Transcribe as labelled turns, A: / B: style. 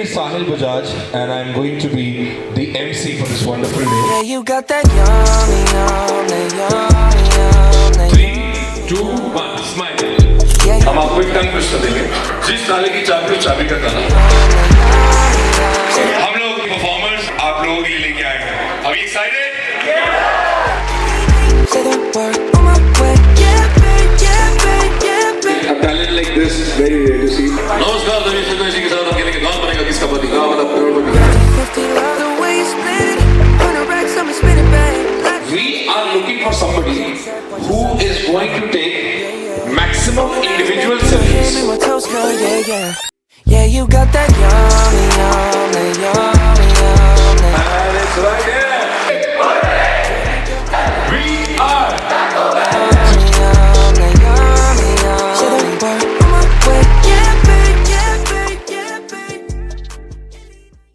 A: is Sahil Bajaj and I'm going to be the MC for this wonderful day.
B: Yeah, you got that yummy, yummy, yummy, yummy.
C: 3, 2, 1, smile. हम आपको एक tongue twister देंगे जिस ताले की चाबी चाबी का ताला हम लोग परफॉर्मर्स आप लोगों के लिए लेके आए हैं अभी excited
B: Say the word on my way. Yeah, babe, yeah, babe, yeah, babe.
C: A talent like this very rare to see नमस्कार सभी फ्रीक्वेंसी के साथ हम खेलेंगे कौन बनेगा किसका पति कहाँ मतलब करोड़पति
B: 50 love the way you split it. 100 racks, I'ma spin it back.
C: We are looking for somebody who is going to take maximum individual selfies.
B: Give me my toast, girl, yeah, yeah. Yeah, you got that yummy, yummy, yummy, yummy.
C: And it's right here.